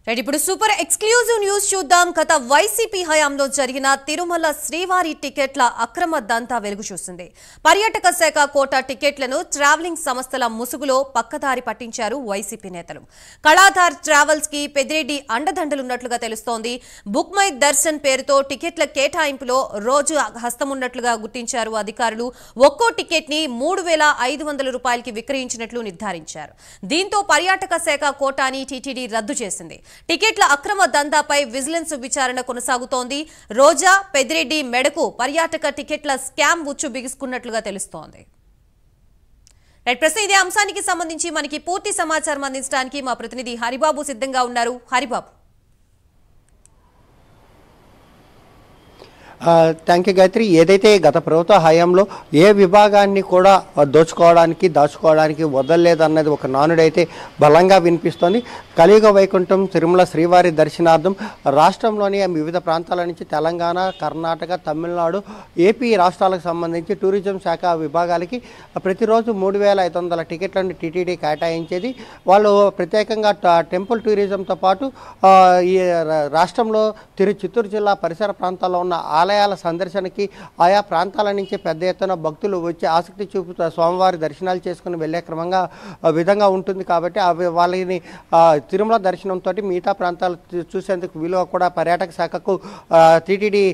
Right ఇప్పుడు super exclusive news చూద్దాం. గత వైసీపీ హయాంలో జరిగిన తిరుమల శ్రీవారి టికెట్ల అక్రమ దంతా వెలుగు చూసింది. పర్యాటక శాఖ కోటా టికెట్లను ట్రావెలింగ్ సంస్థల ముసుగులో పక్కదారి పట్టించారు వైసీపీ నేతలు. కళాధార్ ట్రావెల్స్ కి పెద్దిరెడ్డి అండదండలున్నట్లుగా తెలుస్తోంది. బుక్ మై దర్శన్ పేరుతో టికెట్ల కేటాయింపులో రోజు హస్తమున్నట్లుగా గుర్తించారు అధికారులు. ఒక్కో టికెట్ ని 3,500 రూపాయలకి విక్రయించినట్లు నిర్ధారించారు. దీంతో పర్యాటక శాఖ కోటాని టీటీడీ రద్దు చేసింది. టికెట్ల అక్రమ దందాపై విజిలెన్స్ విచారణ కొనసాగుతోంది. రోజా, పెద్దిరెడ్డి మెడకు పర్యాటక టికెట్ల స్కామ్ ఉచ్చు బిగుసుకున్నట్లుగా తెలుస్తోంది. ప్రస్తుతం ఇదే అంశానికి సంబంధించి మనకి పూర్తి సమాచారం అందించడానికి మా ప్రతినిధి హరిబాబు సిద్ధంగా ఉన్నారు. హరిబాబు. Thank you Gayatri. ఏదైతే గత ప్రభుత్వ హయాంలో ఏ విభాగాన్ని కూడా దాచుకోవడానికి వదలలేదన్నది ఒక నానుడైతే బలంగా వినిపిస్తోంది. కలియుగ వైకుంఠం తిరుమల శ్రీవారి దర్శనార్థం రాష్ట్రంలోని వివిధ ప్రాంతాల నుంచి తెలంగాణ, కర్ణాటక, తమిళనాడు, ఏపీ రాష్ట్రాలకు సంబంధించి టూరిజం శాఖ విభాగాలకి ప్రతిరోజు 3,500 టికెట్లను టీటీడీ కేటాయించేది. వాళ్ళు ప్రత్యేకంగా టెంపుల్ టూరిజంతో పాటు ఈ రాష్ట్రంలో చిత్తూరు జిల్లా పరిసర ప్రాంతాల్లో ఉన్న ఆలయాల సందర్శనకి ఆయా ప్రాంతాల నుంచి పెద్ద ఎత్తున భక్తులు వచ్చి ఆసక్తి చూపుతూ స్వామివారి దర్శనాలు చేసుకుని వెళ్ళే విధంగా ఉంటుంది. కాబట్టి వాళ్ళని తిరుమల దర్శనంతో మిగతా ప్రాంతాలు చూసేందుకు విలువ కూడా పర్యాటక శాఖకు టీటీడీ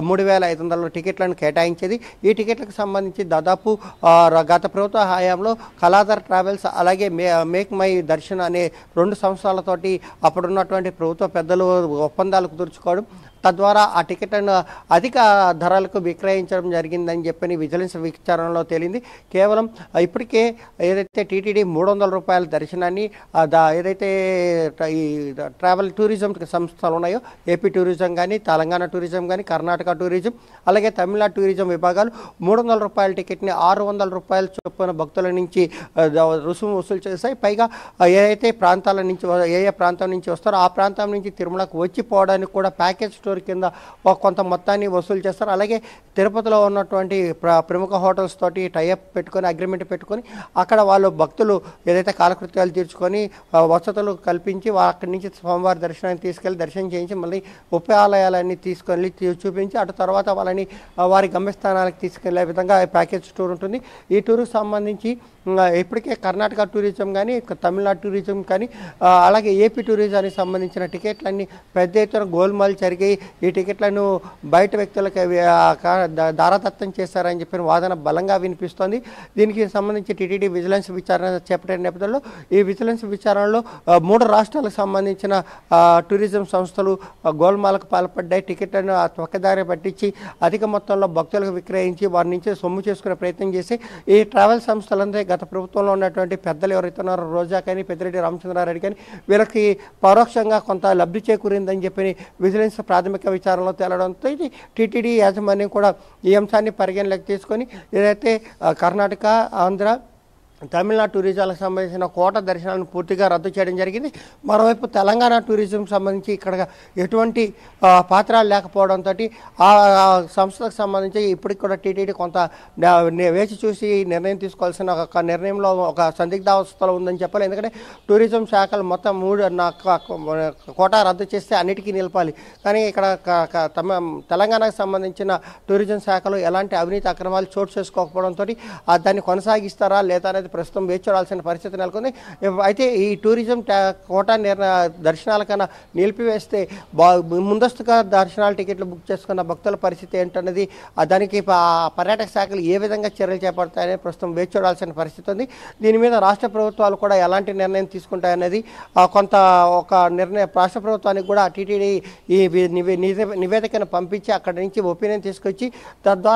3,500 టికెట్లను కేటాయించేది. ఈ టికెట్లకు సంబంధించి దాదాపు గత ప్రభుత్వ హయాంలో కళాధార్ ట్రావెల్స్ అలాగే మేక్ మై దర్శన్ అనే 2 సంస్థలతోటి అప్పుడున్నటువంటి ప్రభుత్వ పెద్దలు ఒప్పందాలు కుదుర్చుకోవడం, తద్వారా ఆ టికెట్లను అధిక ధరలకు విక్రయించడం జరిగిందని చెప్పని విజిలెన్స్ విచారణలో తేలింది. కేవలం ఇప్పటికే ఏదైతే టీటీడీ 300 రూపాయల దర్శనాన్ని ఏదైతే ఈ ట్రావెల్ టూరిజం సంస్థలు ఉన్నాయో ఏపీ టూరిజం కానీ, తెలంగాణ టూరిజం కానీ, కర్ణాటక టూరిజం అలాగే తమిళనాడు టూరిజం విభాగాలు 300 రూపాయల టికెట్ని 600 రూపాయల చొప్పున భక్తుల నుంచి రుసుము వసూలు చేస్తాయి. పైగా ఏదైతే ప్రాంతాల నుంచి ఏ ప్రాంతం నుంచి వస్తారో ఆ ప్రాంతం నుంచి తిరుమలకు వచ్చిపోవడానికి కూడా ప్యాకేజ్ టూర్ కింద కొంత మొత్తాన్ని వసూలు చేస్తారు. అలాగే తిరుపతిలో ఉన్నటువంటి ప్రముఖ హోటల్స్ తోటి టైఅప్ పెట్టుకొని అగ్రిమెంట్ పెట్టుకొని అక్కడ వాళ్ళు భక్తులు ఏదైతే కాలకృత్యాలు తీర్చుకొని వసతులు కల్పించి అక్కడి నుంచి స్వామివారి దర్శనానికి తీసుకెళ్ళి దర్శనం చేయించి మళ్ళీ ఉపాలయాలన్నీ తీసుకెళ్ళి చూపించి అటు తర్వాత వాళ్ళని వారి గమ్యస్థానాలకు తీసుకెళ్లే విధంగా ప్యాకేజ్ టూర్ ఉంటుంది. ఈ టూర్కు సంబంధించి ఇప్పటికే కర్ణాటక టూరిజం కానీ, తమిళనాడు టూరిజం కానీ, అలాగే ఏపీ టూరిజానికి సంబంధించిన టికెట్లన్నీ పెద్ద ఎత్తున గోల్మాల్ జరిగాయి. ఈ టికెట్లను బయట వ్యక్తులకు దారదత్తం చేశారని చెప్పిన వాదన బలంగా వినిపిస్తోంది. దీనికి సంబంధించి టీటీడీ విజిలెన్స్ విచారణ చేపట్టిన నేపథ్యంలో ఈ విజిలెన్స్ విచారణలో 3 రాష్ట్రాలకు సంబంధించిన టూరిజం సంస్థలు గోల్మాలకు పాల్పడ్డాయి. టికెట్లను పక్కదారి పట్టించి అధిక మొత్తంలో భక్తులకు విక్రయించి వారి నుంచి సొమ్ము చేసుకునే ప్రయత్నం చేసి ఈ ట్రావెల్ సంస్థలంతా గత ప్రభుత్వంలో ఉన్నటువంటి పెద్దలు ఎవరైతే ఉన్నారో రోజా కానీ, పెద్దిరెడ్డి రామచంద్రారెడ్డి కానీ వీళ్ళకి పరోక్షంగా కొంత లబ్ధి చేకూరిందని చెప్పి విజిలెన్స్ ప్రాథమిక విచారణలో తేలడంతో టీటీడీ యాజమాన్యం కూడా ఈ అంశాన్ని పరిగణలోకి తీసుకొని ఏదైతే కర్ణాటక, ఆంధ్ర, తమిళనాడు టూరిజాలకు సంబంధించిన కోట దర్శనాలను పూర్తిగా రద్దు చేయడం జరిగింది. మరోవైపు తెలంగాణ టూరిజం సంబంధించి ఇక్కడ ఎటువంటి పాత్రలు లేకపోవడంతో ఆ సంస్థలకు సంబంధించి ఇప్పటికి కూడా టీటీడీ కొంత వేచి చూసి నిర్ణయం తీసుకోవాల్సిన ఒక నిర్ణయంలో ఒక సందిగ్ధావస్థలో ఉందని చెప్పాలి. ఎందుకంటే టూరిజం శాఖలు మొత్తం 3 కోటా రద్దు చేస్తే అన్నిటికీ నిలపాలి. కానీ ఇక్కడ తెలంగాణకు సంబంధించిన టూరిజం శాఖలు ఎలాంటి అవినీతి అక్రమాలు చోటు చేసుకోకపోవడంతో దాన్ని కొనసాగిస్తారా లేదా అనేది ప్రస్తుతం వేచి చూడాల్సిన పరిస్థితి నెలకొంది. అయితే ఈ టూరిజం కోటా దర్శనాలకన్నా నిలిపివేస్తే ముందస్తుగా దర్శనాల టికెట్లు బుక్ చేసుకున్న భక్తుల పరిస్థితి ఏంటన్నది దానికి పర్యాటక శాఖలు ఏ విధంగా చర్యలు చేపడతాయని ప్రస్తుతం వేచి చూడాల్సిన పరిస్థితి ఉంది. దీని మీద రాష్ట్ర ప్రభుత్వాలు కూడా ఎలాంటి నిర్ణయం తీసుకుంటాయనేది కొంత ఒక నిర్ణయం రాష్ట్ర ప్రభుత్వానికి కూడా టీటీడీ ఈ నివేదికను పంపించి అక్కడి నుంచి ఒపీనియన్ తీసుకొచ్చి తద్వారా